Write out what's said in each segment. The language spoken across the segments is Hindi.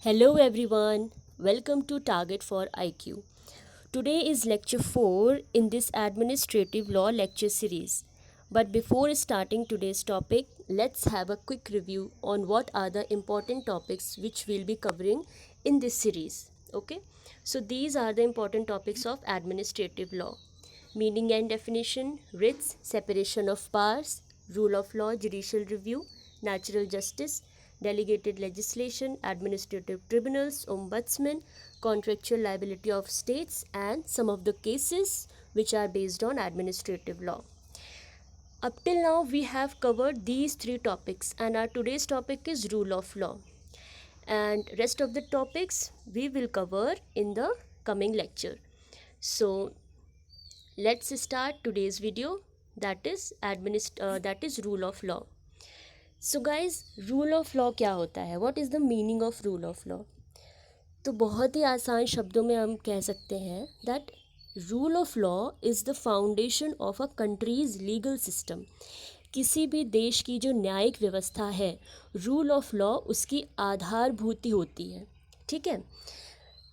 Hello everyone, welcome to Target for IQ. Today is lecture 4 in this administrative law lecture series. But before starting today's topic, let's have a quick review on what are the important topics which we'll be covering in this series. Okay, so these are the important topics of administrative law: meaning and definition, writs, separation of powers, rule of law, judicial review, natural justice, delegated legislation, administrative tribunals, ombudsman, contractual liability of states, and some of the cases which are based on administrative law. Up till now, we have covered these three topics, and our today's topic is rule of law. And rest of the topics we will cover in the coming lecture. So let's start today's video, that is rule of law. So guys, rule of law क्या होता है? What is the meaning of rule of law? तो बहुत ही आसान शब्दों में हम कह सकते हैं that rule of law is the foundation of a countries legal system. किसी भी देश की जो न्यायिक व्यवस्था है, रूल ऑफ लॉ उसकी आधारभूति होती है. ठीक है.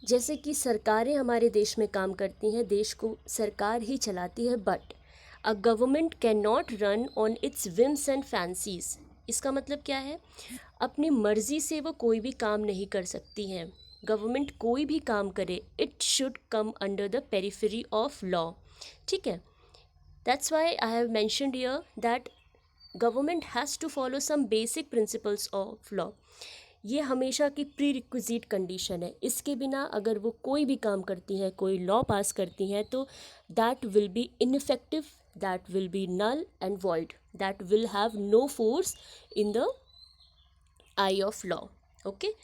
जैसे कि सरकारें हमारे देश में काम करती हैं, देश को सरकार ही चलाती है, but a government can not run on its whims and fancies. इसका मतलब क्या है? अपनी मर्जी से वो कोई भी काम नहीं कर सकती हैं. गवर्नमेंट कोई भी काम करे, it should come under the periphery of law. ठीक है. That's why I have mentioned here that government has to follow some basic principles of law. ये हमेशा की प्री रिक्विजिट कंडीशन है. इसके बिना अगर वो कोई भी काम करती हैं, कोई लॉ पास करती हैं, तो that will be ineffective, that will be null and void, that will have no force in the eye of law. Okay.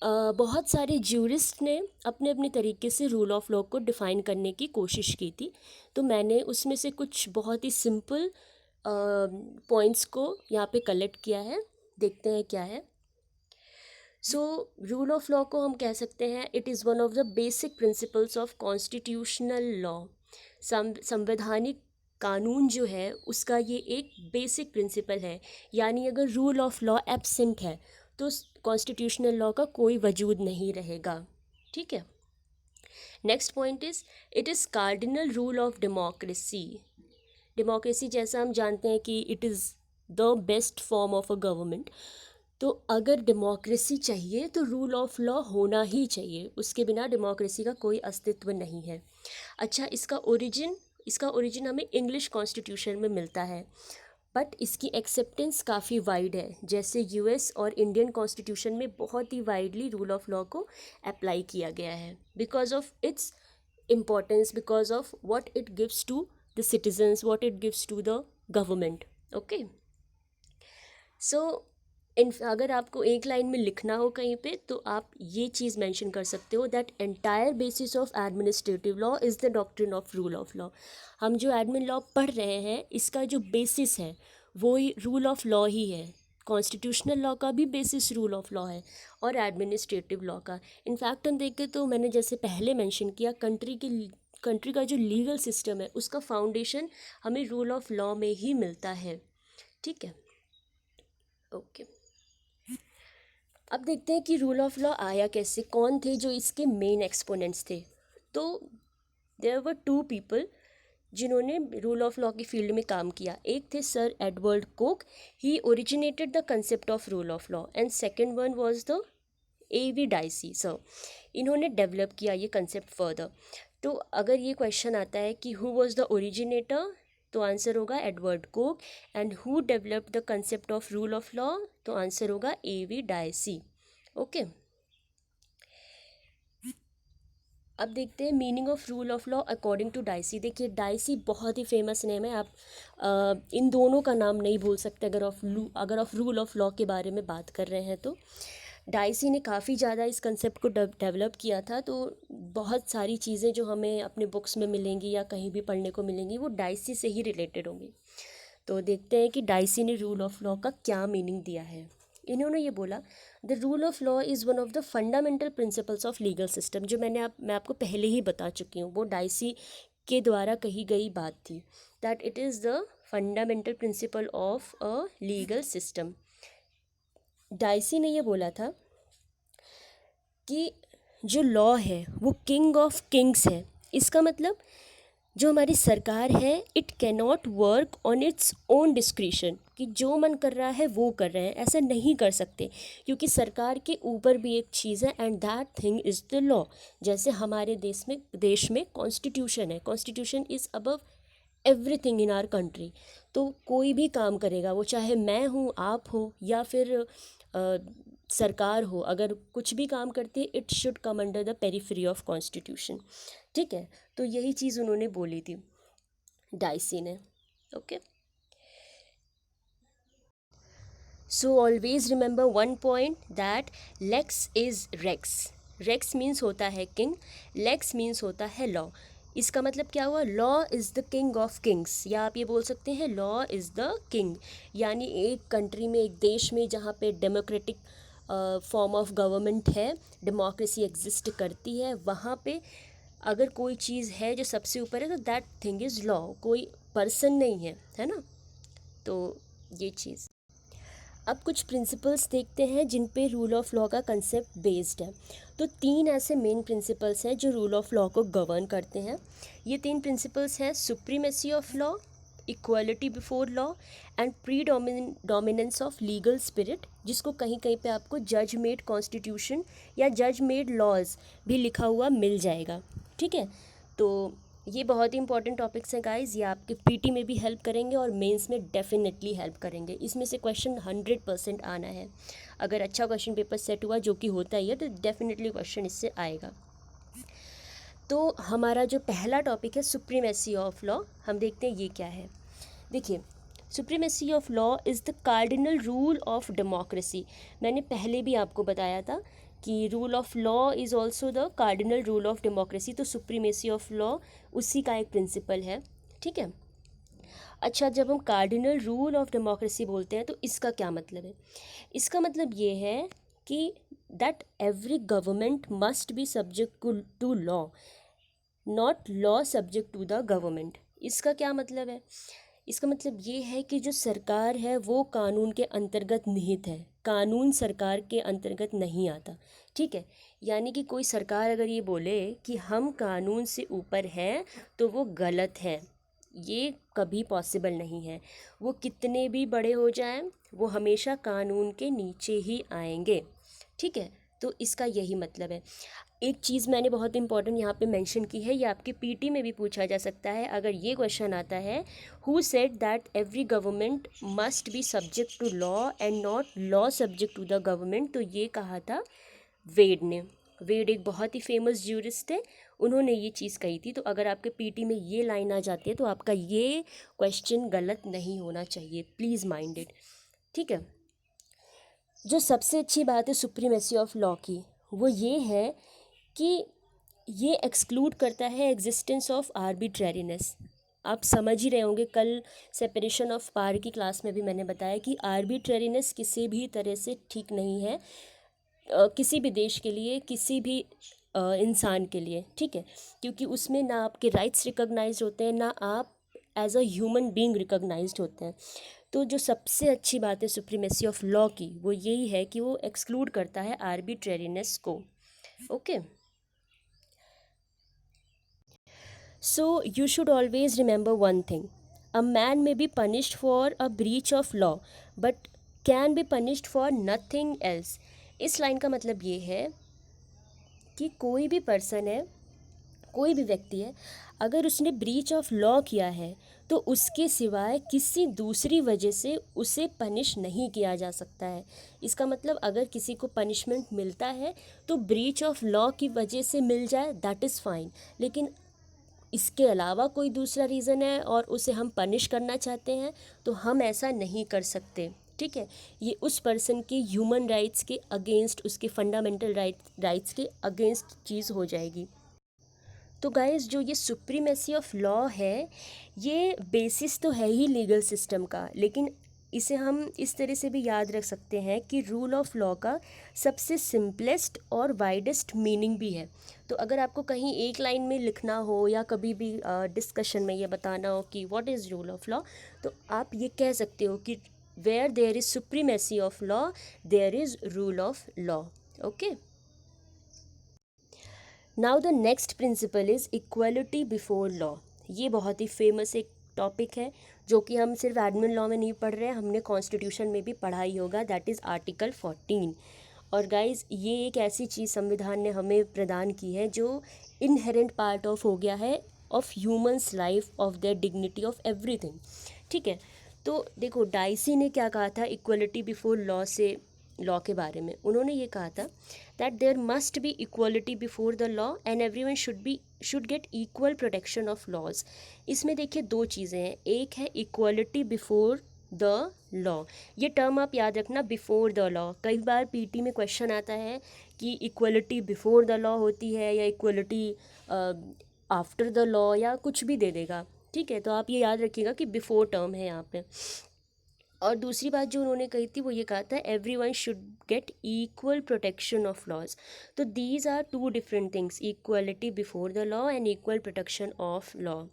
बहुत सारे ज्यूरिस्ट ने अपने अपने तरीके से रूल ऑफ लॉ को डिफ़ाइन करने की कोशिश की थी. तो मैंने उसमें से कुछ बहुत ही सिंपल पॉइंट्स को यहाँ पे कलेक्ट किया है. देखते हैं क्या है. सो रूल ऑफ लॉ को हम कह सकते हैं it is one of the basic principles of constitutional law. संवैधानिक कानून जो है उसका ये एक बेसिक प्रिंसिपल है. यानी अगर रूल ऑफ लॉ एब्सेंट है तो कॉन्स्टिट्यूशनल लॉ का कोई वजूद नहीं रहेगा. ठीक है. Next point is it is cardinal rule of democracy. Democracy जैसा हम जानते हैं कि it is the best form of a government. तो अगर डेमोक्रेसी चाहिए तो रूल ऑफ लॉ होना ही चाहिए. उसके बिना डेमोक्रेसी का कोई अस्तित्व नहीं है. अच्छा, इसका ओरिजिन हमें इंग्लिश कॉन्स्टिट्यूशन में मिलता है, बट इसकी एक्सेप्टेंस काफ़ी वाइड है. जैसे यूएस और इंडियन कॉन्स्टिट्यूशन में बहुत ही वाइडली रूल ऑफ लॉ को अप्लाई किया गया है because of its importance, because of what it gives to the citizens, what it gives to the government. Okay. So अगर आपको एक लाइन में लिखना हो कहीं पे तो आप ये चीज़ मेंशन कर सकते हो that entire basis of administrative law is the doctrine of rule of law. हम जो एडमिन लॉ पढ़ रहे हैं इसका जो बेसिस है वो ही रूल ऑफ लॉ ही है. कॉन्स्टिट्यूशनल लॉ का भी बेसिस रूल ऑफ लॉ है और एडमिनिस्ट्रेटिव लॉ का. इनफैक्ट हम देखें तो मैंने जैसे पहले मेंशन किया, कंट्री का जो लीगल सिस्टम है उसका फाउंडेशन हमें रूल ऑफ लॉ में ही मिलता है. ठीक है. ओके. अब देखते हैं कि रूल ऑफ लॉ आया कैसे, कौन थे जो इसके मेन एक्सपोनेंट्स थे. तो देयर वर टू पीपल जिन्होंने रूल ऑफ लॉ की फील्ड में काम किया. एक थे sir Edward Coke, he originated the concept of rule of law, and second one was the A.V. Dicey sir. इन्होंने डेवलप किया ये कंसेप्ट फर्दर. तो अगर ये क्वेश्चन आता है कि हु वाज द ओरिजिनेटर, तो आंसर होगा Edward Coke. And who developed the concept of rule of law, तो आंसर होगा A.V. डाइसी. ओके. अब देखते हैं meaning of rule of law according to Dicey. देखिए, डाइसी बहुत ही फेमस नेम है. आप इन दोनों का नाम नहीं भूल सकते अगर आप रूल ऑफ लॉ के बारे में बात कर रहे हैं. तो डाइसी ने काफ़ी ज़्यादा इस कंसेप्ट को डेवलप किया था. तो बहुत सारी चीज़ें जो हमें अपने बुक्स में मिलेंगी या कहीं भी पढ़ने को मिलेंगी वो डाइसी से ही रिलेटेड होंगी. तो देखते हैं कि डाइसी ने रूल ऑफ लॉ का क्या मीनिंग दिया है. इन्होंने ये बोला, the rule of law is one of the fundamental principles of legal system. जो मैं आपको पहले ही बता चुकी हूँ, वो डाइसी के द्वारा कही गई बात थी that it is the fundamental principle of a legal system. Dicey ने ये बोला था कि जो लॉ है वो किंग ऑफ किंग्स है। इसका मतलब जो हमारी सरकार है it cannot work on its own discretion, कि जो मन कर रहा है वो कर रहे हैं, ऐसा नहीं कर सकते, क्योंकि सरकार के ऊपर भी एक चीज़ है and that thing is the law. जैसे हमारे देश में कॉन्स्टिट्यूशन है, constitution is above everything in our country. तो कोई भी काम करेगा, वो चाहे मैं हूँ, आप हो, या फिर सरकार हो, अगर कुछ भी काम करती है it should come under the periphery of constitution. ठीक है, तो यही चीज़ उन्होंने बोली थी डाइसी ने। Okay, so always remember one point that lex is rex. Rex means होता है किंग, लेक्स मीन्स होता है लॉ। इसका मतलब क्या हुआ, law is the king of Kings, या आप ये बोल सकते हैं लॉ इज़ द किंग। यानी एक कंट्री में, एक देश में जहाँ पे डेमोक्रेटिक फॉर्म ऑफ गवर्नमेंट है, डेमोक्रेसी एग्जिस्ट करती है, वहाँ पे अगर कोई चीज़ है जो सबसे ऊपर है तो दैट थिंग इज़ लॉ, कोई पर्सन नहीं है ना। तो ये चीज़। अब कुछ प्रिंसिपल्स देखते हैं जिन पे रूल ऑफ लॉ का कंसेप्ट बेस्ड है। तो 3 ऐसे मेन प्रिंसिपल्स हैं जो रूल ऑफ लॉ को गवर्न करते हैं। ये 3 प्रिंसिपल्स हैं supremacy of law, equality before law and pre dominance of legal spirit, जिसको कहीं कहीं पे आपको जज मेड कॉन्स्टिट्यूशन या जज मेड लॉज भी लिखा हुआ मिल जाएगा। ठीक है, तो ये बहुत ही इंपॉर्टेंट टॉपिक्स हैं गाइस, ये आपके पीटी में भी हेल्प करेंगे और मेंस में डेफिनेटली हेल्प करेंगे। इसमें से क्वेश्चन 100% आना है। अगर अच्छा क्वेश्चन पेपर सेट हुआ, जो कि होता ही है, तो डेफिनेटली क्वेश्चन इससे आएगा। तो हमारा जो पहला टॉपिक है सुप्रीमेसी ऑफ लॉ, हम देखते हैं ये क्या है। देखिए, supremacy of law is the cardinal rule of democracy. मैंने पहले भी आपको बताया था कि rule of law is also the cardinal rule of democracy. तो सुप्रीमेसी ऑफ लॉ उसी का एक प्रिंसिपल है। ठीक है, अच्छा, जब हम कार्डिनल रूल ऑफ डेमोक्रेसी बोलते हैं तो इसका क्या मतलब है? इसका मतलब ये है कि that every government must be subject to law, not law subject to the government. इसका क्या मतलब है? इसका मतलब ये है कि जो सरकार है वो कानून के अंतर्गत निहित है, कानून सरकार के अंतर्गत नहीं आता। ठीक है, यानी कि कोई सरकार अगर ये बोले कि हम कानून से ऊपर हैं तो वो गलत है, ये कभी पॉसिबल नहीं है। वो कितने भी बड़े हो जाएं, वो हमेशा कानून के नीचे ही आएंगे। ठीक है, तो इसका यही मतलब है। एक चीज़ मैंने बहुत इंपॉर्टेंट यहाँ पे मेंशन की है, ये आपके पीटी में भी पूछा जा सकता है। अगर ये क्वेश्चन आता है, who said that every government must be subject to law and not law subject to the government, तो ये कहा था वेड ने। वेड एक बहुत ही फेमस ज्यूरिस्ट थे, उन्होंने ये चीज़ कही थी। तो अगर आपके पीटी में ये लाइन आ जाती है तो आपका ये क्वेश्चन गलत नहीं होना चाहिए, प्लीज़ माइंड इट। ठीक है, जो सबसे अच्छी बात है सुप्रीमेसी ऑफ लॉ की, वो ये है कि ये एक्सक्लूड करता है एग्जिस्टेंस ऑफ आर्बिट्रेरीनेस। आप समझ ही रहे होंगे, कल सेपरेशन ऑफ पावर की क्लास में भी मैंने बताया कि आर्बिट्रेरीनेस किसी भी तरह से ठीक नहीं है, किसी भी देश के लिए, किसी भी इंसान के लिए। ठीक है, क्योंकि उसमें ना आपके राइट्स रिकॉग्नाइज्ड होते हैं, ना आप as a human being recognised होते हैं। तो जो सबसे अच्छी बात है सुप्रीमेसी ऑफ लॉ की, वो यही है कि वो एक्सक्लूड करता है आर्बिट्रेरीनेस को। Okay, so you should always remember one thing, a man may be punished for a breach of law but can be punished for nothing else। इस लाइन का मतलब ये है कि कोई भी पर्सन है, कोई भी व्यक्ति है, अगर उसने ब्रीच ऑफ लॉ किया है तो उसके सिवाय किसी दूसरी वजह से उसे पनिश नहीं किया जा सकता है। इसका मतलब अगर किसी को पनिशमेंट मिलता है तो ब्रीच ऑफ लॉ की वजह से मिल जाए, दैट इज़ फाइन। लेकिन इसके अलावा कोई दूसरा रीज़न है और उसे हम पनिश करना चाहते हैं तो हम ऐसा नहीं कर सकते। ठीक है, ये उस पर्सन के ह्यूमन राइट्स के अगेंस्ट, उसके फंडामेंटल राइट्स के अगेंस्ट चीज़ हो जाएगी। तो गाइस, जो ये सुप्रीमेसी ऑफ लॉ है, ये बेसिस तो है ही लीगल सिस्टम का, लेकिन इसे हम इस तरह से भी याद रख सकते हैं कि रूल ऑफ लॉ का सबसे सिंपलेस्ट और वाइडेस्ट मीनिंग भी है। तो अगर आपको कहीं एक लाइन में लिखना हो या कभी भी डिस्कशन में ये बताना हो कि what is rule of law, तो आप ये कह सकते हो कि where there is supremacy of law, there is rule of law. Okay. Now the next principle is equality before law. ये बहुत ही फेमस एक टॉपिक है जो कि हम सिर्फ एडमिन लॉ में नहीं पढ़ रहे हैं, हमने कॉन्स्टिट्यूशन में भी पढ़ा ही होगा. That is article 14. और गाइज ये एक ऐसी चीज़ संविधान ने हमें प्रदान की है जो इनहेरेंट पार्ट ऑफ हो गया है of humans life, of their dignity, of everything. ठीक है. तो देखो डाइसी ने क्या कहा था इक्वलिटी बिफोर लॉ से, लॉ के बारे में उन्होंने ये कहा था that there must be equality before the law and everyone should get equal protection of laws. इसमें देखिए दो चीज़ें हैं. एक है इक्वलिटी बिफोर द लॉ. ये टर्म आप याद रखना, बिफोर द लॉ. कई बार पीटी में क्वेश्चन आता है कि इक्वलिटी बिफोर द लॉ होती है या इक्वलिटी आफ्टर द लॉ या कुछ भी दे देगा. ठीक है. तो आप ये याद रखिएगा कि बिफोर टर्म है यहाँ पे. और दूसरी बात जो उन्होंने कही थी वो ये कहा था everyone should get equal protection of laws. तो these are two different things, equality before the law and equal protection of law.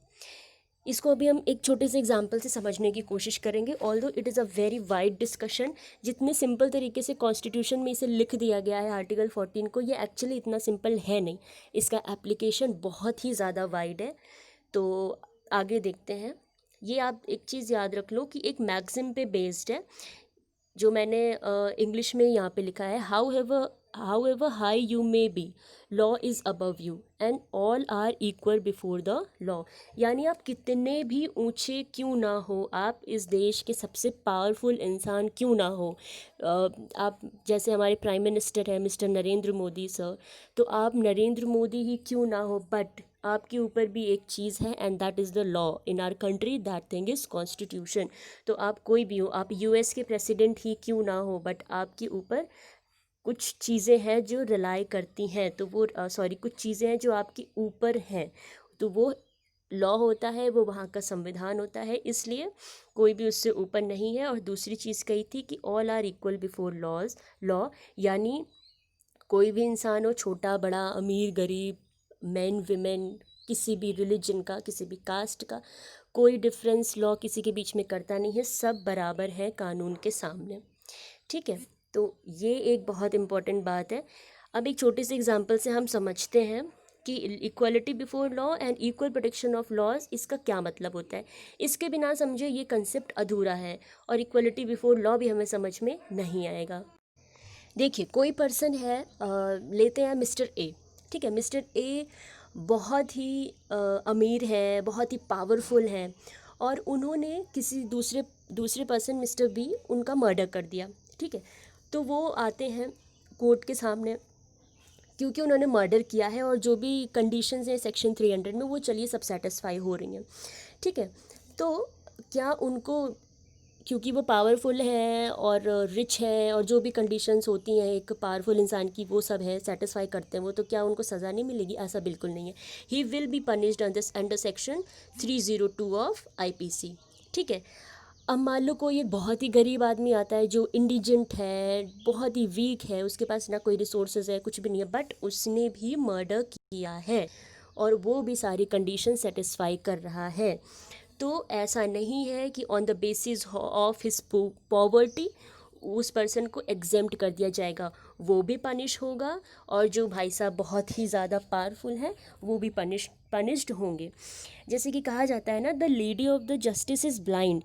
इसको अभी हम एक छोटे से एग्जाम्पल से समझने की कोशिश करेंगे. Although it is a very wide discussion. जितने सिंपल तरीके से कॉन्स्टिट्यूशन में इसे लिख दिया गया है आर्टिकल 14 को, ये एक्चुअली इतना सिंपल है नहीं. इसका एप्लीकेशन बहुत ही ज़्यादा वाइड है. तो आगे देखते हैं. ये आप एक चीज़ याद रख लो कि एक मैक्सिम पे बेस्ड है जो मैंने इंग्लिश में यहाँ पे लिखा है. However high you may be, law is above you and all are equal before the law. यानी आप कितने भी ऊंचे क्यों ना हो, आप इस देश के सबसे पावरफुल इंसान क्यों ना हो, आप जैसे हमारे प्राइम मिनिस्टर हैं मिस्टर नरेंद्र मोदी सर, तो आप नरेंद्र मोदी ही क्यों ना हो, बट आपके ऊपर भी एक चीज़ है and that is the law in our country. That thing is constitution. तो आप कोई भी हो, आप यूएस के प्रेसिडेंट ही क्यों ना हो, बट आपके ऊपर कुछ चीज़ें हैं जो रिलाई करती हैं, तो वो कुछ चीज़ें हैं जो आपके ऊपर हैं, तो वो लॉ होता है, वो वहाँ का संविधान होता है. इसलिए कोई भी उससे ऊपर नहीं है. और दूसरी चीज़ कही थी कि all are equal before law, यानी कोई भी इंसान हो, छोटा बड़ा, अमीर गरीब, मैन विमेन, किसी भी रिलीजन का, किसी भी कास्ट का, कोई डिफरेंस लॉ किसी के बीच में करता नहीं है. सब बराबर हैं कानून के सामने. ठीक है. तो ये एक बहुत इम्पॉर्टेंट बात है. अब एक छोटे से एग्जांपल से हम समझते हैं कि equality before law and equal protection of laws इसका क्या मतलब होता है. इसके बिना समझे ये कंसेप्ट अधूरा है और इक्वलिटी बिफोर लॉ भी हमें समझ में नहीं आएगा. देखिए कोई पर्सन है, लेते हैं मिस्टर ए. ठीक है. मिस्टर ए बहुत ही अमीर है, बहुत ही पावरफुल हैं और उन्होंने किसी दूसरे पर्सन मिस्टर बी उनका मर्डर कर दिया. ठीक है. तो वो आते हैं कोर्ट के सामने क्योंकि उन्होंने मर्डर किया है और जो भी कंडीशंस हैं सेक्शन 300 में वो चलिए सब सेटिस्फाई हो रही हैं. ठीक है. तो क्या उनको, क्योंकि वो पावरफुल हैं और रिच हैं और जो भी कंडीशंस होती हैं एक पावरफुल इंसान की वो सब है, सेटिस्फाई करते हैं वो, तो क्या उनको सज़ा नहीं मिलेगी? ऐसा बिल्कुल नहीं है. He will be punished under section 302 of IPC. ठीक है. अब मान लो कोई एक बहुत ही गरीब आदमी आता है जो इंडिजेंट है, बहुत ही वीक है, उसके पास ना कोई रिसोर्सेज है, कुछ भी नहीं है, बट उसने भी मर्डर किया है और वो भी सारी कंडीशन सेटिस्फाई कर रहा है. तो ऐसा नहीं है कि on the basis of his poverty उस पर्सन को एग्जेम्प्ट कर दिया जाएगा. वो भी पनिश होगा और जो भाई साहब बहुत ही ज़्यादा पावरफुल हैं वो भी पनिश्ड होंगे. जैसे कि कहा जाता है ना, the lady of the justice is blind.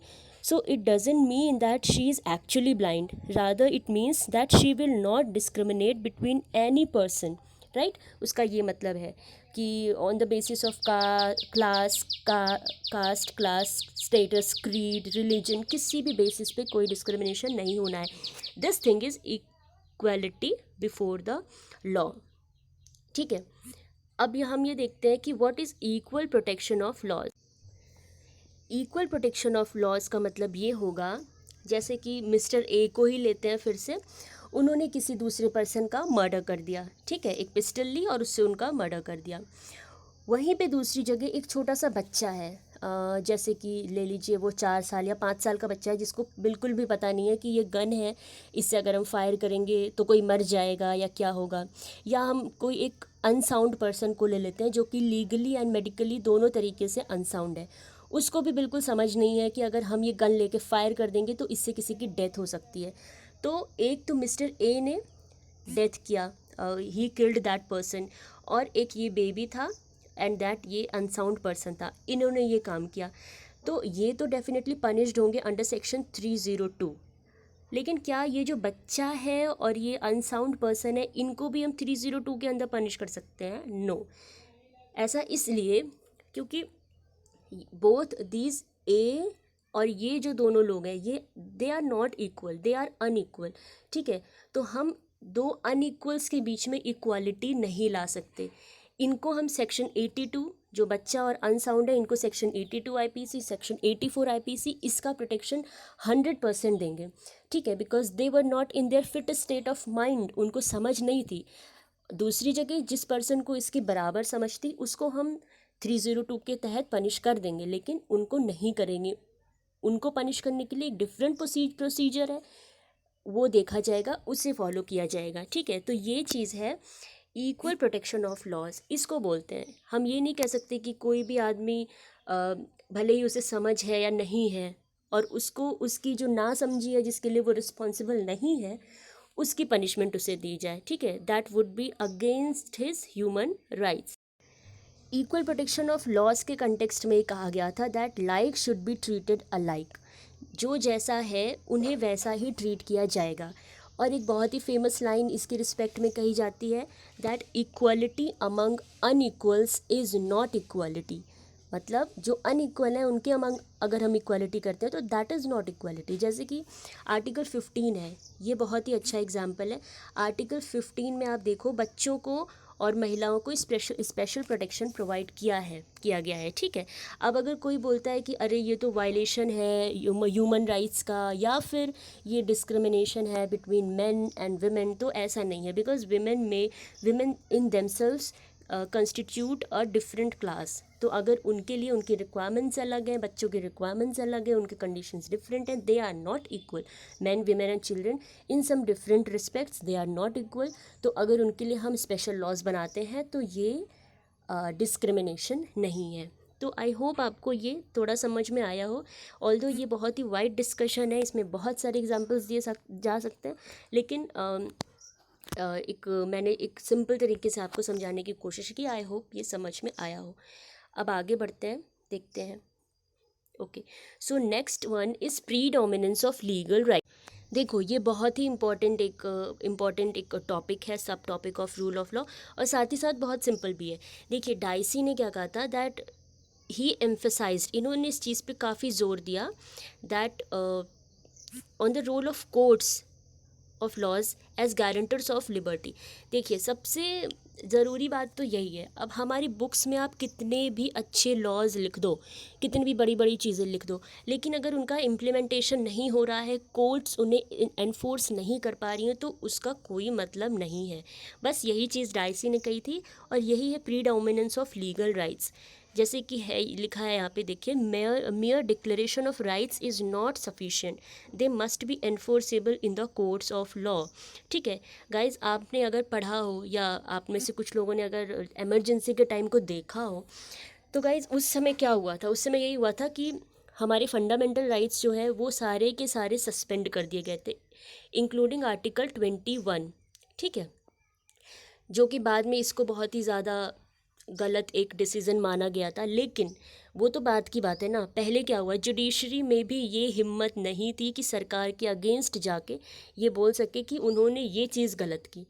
So it doesn't mean that she is actually blind. Rather it means that she will not discriminate between any person. Right. उसका ये मतलब है कि on the basis of caste, class, status, creed, religion, किसी भी बेसिस पे कोई डिस्क्रिमिनेशन नहीं होना है. This thing is equality before the law. ठीक है. अब हम ये देखते हैं कि what is equal protection of laws. Equal protection of laws का मतलब ये होगा, जैसे कि मिस्टर ए को ही लेते हैं फिर से, उन्होंने किसी दूसरे पर्सन का मर्डर कर दिया. ठीक है. एक पिस्टल ली और उससे उनका मर्डर कर दिया. वहीं पे दूसरी जगह एक छोटा सा बच्चा है, जैसे कि ले लीजिए वो 4 साल या 5 साल का बच्चा है जिसको बिल्कुल भी पता नहीं है कि ये गन है, इससे अगर हम फायर करेंगे तो कोई मर जाएगा या क्या होगा. या हम कोई एक अनसाउंड पर्सन को ले लेते हैं जो कि लीगली एंड मेडिकली दोनों तरीके से अनसाउंड है. उसको भी बिल्कुल समझ नहीं है कि अगर हम ये गन लेके फायर कर देंगे तो इससे किसी की डेथ हो सकती है। तो एक तो मिस्टर ए ने डेथ किया, ही किल्ड दैट पर्सन, और एक ये बेबी था एंड दैट ये अनसाउंड पर्सन था, इन्होंने ये काम किया। तो ये तो डेफिनेटली पनिश्ड होंगे अंडर सेक्शन 302। लेकिन क्या ये जो बच्चा है और ये अनसाउंड पर्सन है, इनको भी हम 302 के अंदर पनिश कर सकते हैं? नो। ऐसा इसलिए क्योंकि बोथ दीज ए और ये जो दोनों लोग हैं, ये they are not equal, they are unequal. ठीक है, तो हम दो अनइक्वल्स के बीच में इक्वालिटी नहीं ला सकते। इनको हम सेक्शन 82, जो बच्चा और अनसाउंड है, इनको सेक्शन 82 आईपीसी, सेक्शन 84 आईपीसी, इसका प्रोटेक्शन 100% देंगे। ठीक है, because they were not in their fit state of mind, उनको समझ नहीं थी। दूसरी जगह जिस पर्सन को इसके बराबर समझती, उसको हम 302 के तहत पनिश कर देंगे, लेकिन उनको नहीं करेंगे। उनको पनिश करने के लिए एक डिफरेंट प्रोसीजर है, वो देखा जाएगा, उसे फॉलो किया जाएगा। ठीक है, तो ये चीज़ है इक्वल प्रोटेक्शन ऑफ लॉज, इसको बोलते हैं। हम ये नहीं कह सकते कि कोई भी आदमी भले ही उसे समझ है या नहीं है, और उसको उसकी जो ना समझी है, जिसके लिए वो रिस्पॉन्सिबल नहीं है, उसकी पनिशमेंट उसे दी जाए। ठीक है, that would be against his human rights. Equal protection of laws के कंटेक्स्ट में कहा गया था that like should be treated alike, जो जैसा है उन्हें वैसा ही ट्रीट किया जाएगा। और एक बहुत ही फेमस लाइन इसके रिस्पेक्ट में कही जाती है that equality among unequals is not equality. मतलब जो अनइक्वल है उनके अमंग अगर हम इक्वालिटी करते हैं तो दैट इज़ नॉट इक्वालिटी। जैसे कि आर्टिकल 15 है, ये बहुत ही अच्छा एग्जाम्पल है। आर्टिकल 15 में आप देखो, बच्चों को और महिलाओं को स्पेशल प्रोटेक्शन प्रोवाइड किया गया है। ठीक है, अब अगर कोई बोलता है कि अरे ये तो वायलेशन है ह्यूमन राइट्स का, या फिर ये डिस्क्रिमिनेशन है बिटवीन मेन एंड वुमेन, तो ऐसा नहीं है, because women in themselves constitute a different class. तो अगर उनके लिए उनकी रिक्वायरमेंट्स अलग हैं, बच्चों की रिक्वायरमेंट्स अलग हैं, उनके कंडीशंस डिफरेंट हैं, they are not equal. Man, women and children in some different respects they are not equal. तो अगर उनके लिए हम स्पेशल लॉज बनाते हैं तो ये डिस्क्रिमिनेशन नहीं है। तो आई होप आपको ये थोड़ा समझ में आया हो। ऑल्दो ये बहुत ही वाइड डिस्कशन है, इसमें बहुत सारे एग्जांपल्स दिए जा सकते हैं, लेकिन मैंने एक सिंपल तरीके से आपको समझाने की कोशिश की। आई होप ये समझ में आया हो। अब आगे बढ़ते हैं, देखते हैं। Okay, so next one is predominance of legal right. देखो, ये बहुत ही इम्पॉर्टेंट एक टॉपिक है, सब topic of rule of law, और साथ ही साथ बहुत सिंपल भी है। देखिए, डाइसी ने क्या कहा था दैट ही एम्फसाइज्ड, इन्होंने इस चीज़ पे काफ़ी जोर दिया that on the role of courts of laws as guarantors of liberty. देखिए, सबसे ज़रूरी बात तो यही है। अब हमारी बुक्स में आप कितने भी अच्छे लॉज लिख दो, कितनी भी बड़ी बड़ी चीज़ें लिख दो, लेकिन अगर उनका इम्प्लीमेंटेशन नहीं हो रहा है, कोर्ट्स उन्हें एनफोर्स नहीं कर पा रही हैं, तो उसका कोई मतलब नहीं है। बस यही चीज़ डाइसी ने कही थी, और यही है प्रीडोमिनेंस ऑफ लीगल राइट्स। जैसे कि है लिखा है यहाँ पे, देखिए, mayor declaration of rights is not sufficient, they must be enforceable in the courts of law. ठीक है गाइज, आपने अगर पढ़ा हो, या आप में से कुछ लोगों ने अगर एमरजेंसी के टाइम को देखा हो, तो गाइज उस समय क्या हुआ था? उस समय यही हुआ था कि हमारे फंडामेंटल राइट्स जो है वो सारे के सारे सस्पेंड कर दिए गए थे, इंक्लूडिंग आर्टिकल 21। ठीक है, जो कि बाद में इसको बहुत ही ज़्यादा गलत एक डिसीज़न माना गया था, लेकिन वो तो बात की बात है ना। पहले क्या हुआ, जुडिशरी में भी ये हिम्मत नहीं थी कि सरकार के अगेंस्ट जाके ये बोल सके कि उन्होंने ये चीज़ गलत की।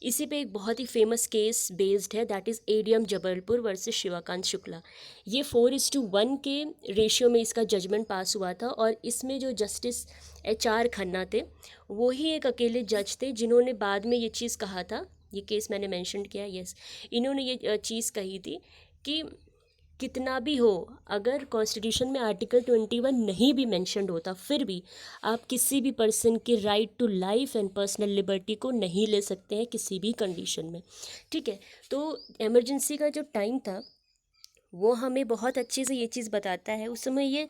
इसी पे एक बहुत ही फेमस केस बेस्ड है, that is ADM Jabalpur versus Shivakant Shukla. ये 4:1 के रेशियो में इसका जजमेंट पास हुआ था, और इसमें जो जस्टिस HR खन्ना थे, वो ही एक अकेले जज थे जिन्होंने बाद में ये चीज़ कहा था। ये केस मैंने मेंशन किया, यस, इन्होंने ये चीज़ कही थी कि कितना भी हो, अगर कॉन्स्टिट्यूशन में आर्टिकल 21 नहीं भी मेंशन्ड होता, फिर भी आप किसी भी पर्सन के right to life and personal liberty को नहीं ले सकते हैं किसी भी कंडीशन में। ठीक है, तो एमरजेंसी का जो टाइम था वो हमें बहुत अच्छे से ये चीज़ बताता है। उस समय ये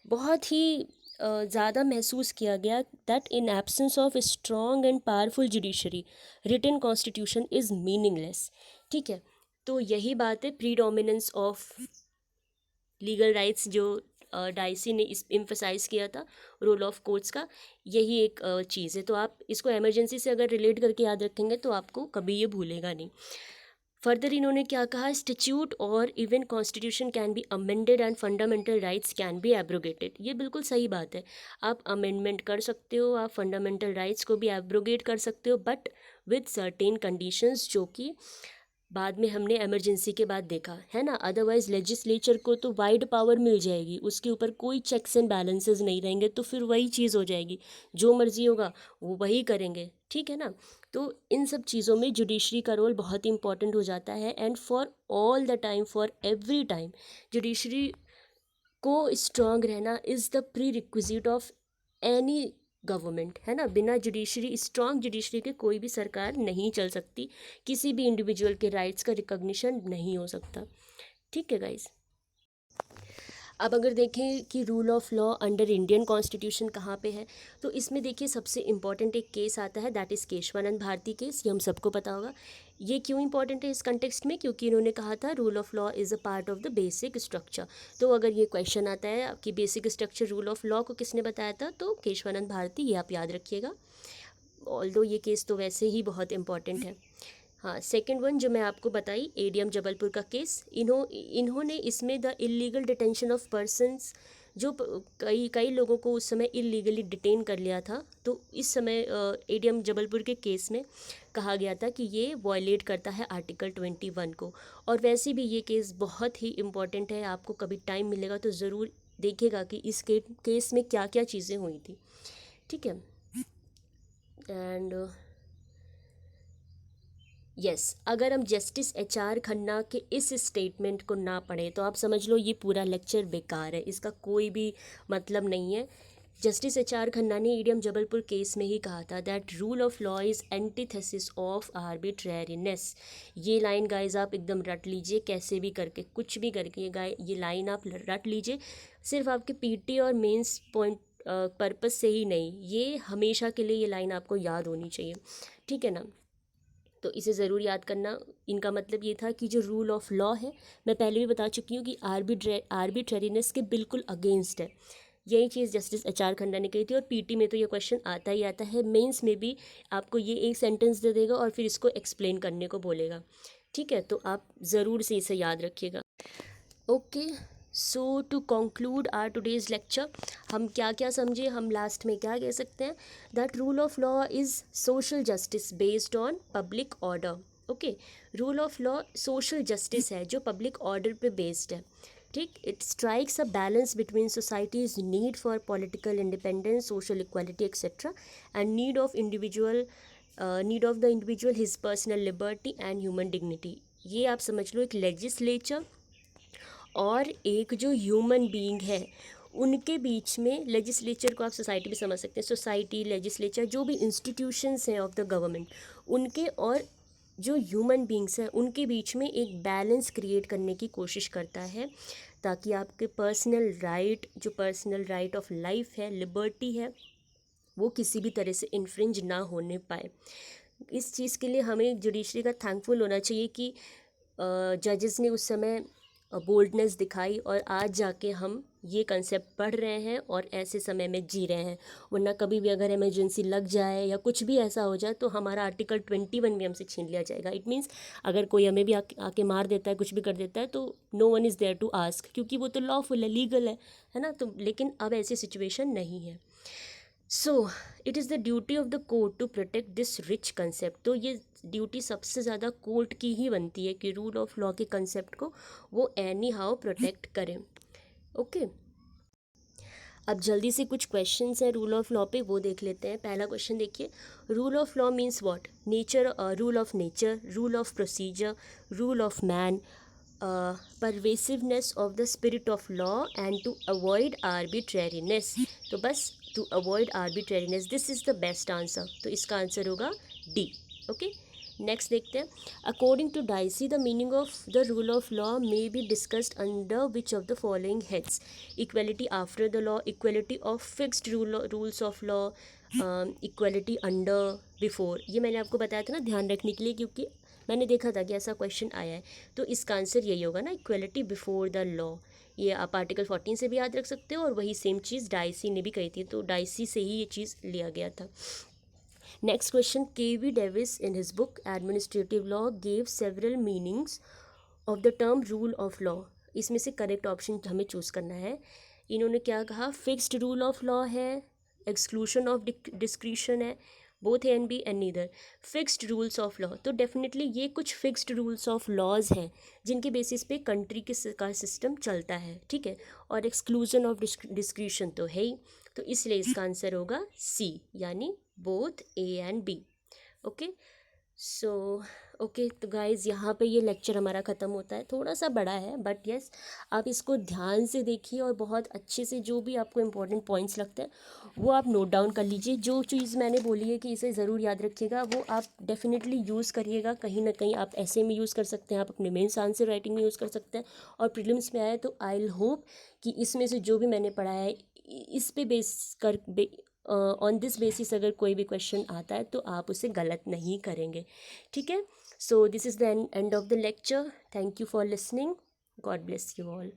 बहुत ही ज़्यादा महसूस किया गया that in absence of strong and powerful judiciary written constitution is meaningless. ठीक है, तो यही बात है प्रीडोमिनेंस ऑफ लीगल राइट्स जो डाइसी ने इस एम्फसाइज़ किया था रोल ऑफ कोर्ट्स का, यही एक चीज़ है। तो आप इसको इमरजेंसी से अगर रिलेट करके याद रखेंगे तो आपको कभी ये भूलेगा नहीं। फर्दर इन्होंने क्या कहा, स्टैट्यूट और even constitution can be amended and fundamental rights can be abrogated. ये बिल्कुल सही बात है, आप अमेंडमेंट कर सकते हो, आप फंडामेंटल राइट्स को भी एब्रोगेट कर सकते हो, बट विद सर्टेन कंडीशंस, जो कि बाद में हमने इमरजेंसी के बाद देखा है ना। अदरवाइज लेजिस्लेचर को तो वाइड पावर मिल जाएगी, उसके ऊपर कोई चेक्स एंड बैलेंसेस नहीं रहेंगे, तो फिर वही चीज़ हो जाएगी, जो मर्जी होगा वो वही करेंगे, ठीक है ना। तो इन सब चीज़ों में जुडिशरी का रोल बहुत ही इंपॉर्टेंट हो जाता है, and for all the time, for every time, judiciary को स्ट्रांग रहना is the pre requisite of any government, है ना। बिना जुडिशरी, स्ट्रांग जुडिशरी के कोई भी सरकार नहीं चल सकती, किसी भी इंडिविजुअल के राइट्स का रिकॉग्निशन नहीं हो सकता, ठीक है गाइस। अब अगर देखें कि rule of law under Indian constitution कहाँ पे है, तो इसमें देखिए सबसे इम्पॉर्टेंट एक केस आता है, that is Kesavananda Bharati case. ये हम सबको पता होगा। ये क्यों इंपॉर्टेंट है इस कंटेक्स्ट में, क्योंकि इन्होंने कहा था rule of law is a part of the basic structure. तो अगर ये क्वेश्चन आता है कि basic structure rule of law को किसने बताया था, तो केशवानंद भारती, ये आप याद रखिएगा। ऑल्दो ये केस तो वैसे ही बहुत इंपॉर्टेंट है। हाँ, सेकंड वन जो मैं आपको बताई, एडीएम जबलपुर का केस, इन्होंने इसमें the illegal detention of persons, जो कई कई लोगों को उस समय इलीगली डिटेन कर लिया था, तो इस समय एडीएम जबलपुर के केस में कहा गया था कि ये वॉयलेट करता है आर्टिकल 21 को। और वैसे भी ये केस बहुत ही इम्पॉर्टेंट है, आपको कभी टाइम मिलेगा तो ज़रूर देखिएगा कि इस केस में क्या क्या चीज़ें हुई थी, ठीक है। एंड यस, अगर हम जस्टिस एच.आर. खन्ना के इस स्टेटमेंट को ना पढ़ें तो आप समझ लो ये पूरा लेक्चर बेकार है, इसका कोई भी मतलब नहीं है। Justice HR. खन्ना ने ईडीएम जबलपुर केस में ही कहा था that rule of law is antithesis of arbitrariness. ये लाइन गाइज आप एकदम रट लीजिए, कैसे भी करके, कुछ भी करके ये लाइन आप रट लीजिए, सिर्फ आपके पीटी और मेंस पॉइंट पर्पस से ही नहीं, ये हमेशा के लिए ये लाइन आपको याद होनी चाहिए, ठीक है ना। तो इसे ज़रूर याद करना। इनका मतलब ये था कि जो रूल ऑफ लॉ है, मैं पहले भी बता चुकी हूँ कि आर्बिट्रेरीनेस के बिल्कुल अगेंस्ट है। यही चीज़ जस्टिस एच.आर. खन्ना ने कही थी, और पीटी में तो ये क्वेश्चन आता ही आता है, मेंस में भी आपको ये एक सेंटेंस दे देगा और फिर इसको एक्सप्लेन करने को बोलेगा, ठीक है। तो आप ज़रूर से इसे याद रखिएगा। Okay, so to conclude our today's lecture, हम क्या क्या समझे, हम लास्ट में क्या कह सकते हैं, that rule of law is social justice based on public order. Okay, rule of law social justice है जो पब्लिक ऑर्डर पे बेस्ड है, ठीक। It strikes a balance between societies need for political independence, social equality etcetera, and need of the individual, his personal liberty and human dignity. ये आप समझ लो एक लेजिस्लेचर और एक जो ह्यूमन बीइंग है, उनके बीच में, लेजिस्लेचर को आप सोसाइटी भी समझ सकते हैं, सोसाइटी, लेजिस्लेचर, जो भी इंस्टीट्यूशंस हैं ऑफ द गवर्नमेंट, उनके और जो ह्यूमन बींग्स हैं उनके बीच में एक बैलेंस क्रिएट करने की कोशिश करता है, ताकि आपके पर्सनल राइट, जो पर्सनल राइट ऑफ लाइफ है, लिबर्टी है, वो किसी भी तरह से इन्फ्रिंज ना होने पाए। इस चीज़ के लिए हमें जुडिशरी का थैंकफुल होना चाहिए कि जजेस ने उस समय बोल्डनेस दिखाई, और आज जाके हम ये कंसेप्ट पढ़ रहे हैं और ऐसे समय में जी रहे हैं। वरना कभी भी अगर इमरजेंसी लग जाए या कुछ भी ऐसा हो जाए तो हमारा आर्टिकल 21 भी हमसे छीन लिया जाएगा। इट मीन्स अगर कोई हमें भी आके मार देता है, कुछ भी कर देता है, तो no one is there to ask, क्योंकि वो तो लॉफुल है, लीगल है ना। तो लेकिन अब ऐसी सिचुएशन नहीं है। So it is the duty of the court to protect this rich concept. तो ये ड्यूटी सबसे ज़्यादा कोर्ट की ही बनती है कि रूल ऑफ लॉ के कंसेप्ट को वो एनी हाउ प्रोटेक्ट करें। ओके, अब जल्दी से कुछ क्वेश्चंस हैं रूल ऑफ लॉ पे, वो देख लेते हैं। पहला क्वेश्चन देखिए, rule of law means what? Nature, rule of nature, rule of procedure, rule of man, pervasiveness of the spirit of law, and to avoid arbitrariness. तो बस to avoid arbitrariness, this is the best answer. तो इसका आंसर होगा डी। ओके, नेक्स्ट देखते हैं। According to Dicey, the meaning of the rule of law may be discussed under which of the following heads? Equality after the law, equality of fixed rules of law, equality under, before. ये मैंने आपको बताया था ना ध्यान रखने के लिए, क्योंकि मैंने देखा था कि ऐसा क्वेश्चन आया है। तो इसका आंसर यही होगा ना, इक्वलिटी बिफोर द लॉ। ये आप आर्टिकल 14 से भी याद रख सकते हो, और वही सेम चीज़ डाइसी ने भी कही थी, तो डाइसी से ही ये चीज़ लिया गया था। Next question, KV. Davis in his book administrative law gave several meanings of the term rule of law. इसमें से करेक्ट ऑप्शन हमें चूज़ करना है। इन्होंने क्या कहा, फिक्स्ड रूल ऑफ लॉ है, एक्सक्लूशन ऑफ डिस्क्रिशन है, both A and B and neither. Fixed rules of law, तो डेफिनेटली ये कुछ फिक्स्ड रूल्स ऑफ लॉज हैं जिनके बेसिस पे कंट्री का सिस्टम चलता है, ठीक है। और एक्सक्लूजन ऑफ डिस्क्रिशन तो है ही, तो इसलिए इसका आंसर होगा सी, यानी both A and B. Okay, so okay, तो गाइज़ यहाँ पे ये लेक्चर हमारा ख़त्म होता है। थोड़ा सा बड़ा है बट यस, आप इसको ध्यान से देखिए और बहुत अच्छे से जो भी आपको इम्पोर्टेंट पॉइंट्स लगते हैं वो आप नोट डाउन कर लीजिए। जो चीज़ मैंने बोली है कि इसे ज़रूर याद रखिएगा, वो आप डेफिनेटली यूज़ करिएगा। कहीं ना कहीं आप ऐसे में यूज़ कर सकते हैं, आप अपने मेंस आंसर राइटिंग में यूज़ कर सकते हैं, और प्रीलिम्स में आए तो आई होप कि इसमें से जो भी मैंने पढ़ाया है इस पे बेस कर ऑन दिस बेसिस अगर कोई भी क्वेश्चन आता है तो आप उसे गलत नहीं करेंगे, ठीक है। So this is the end of the lecture. Thank you for listening. God bless you all.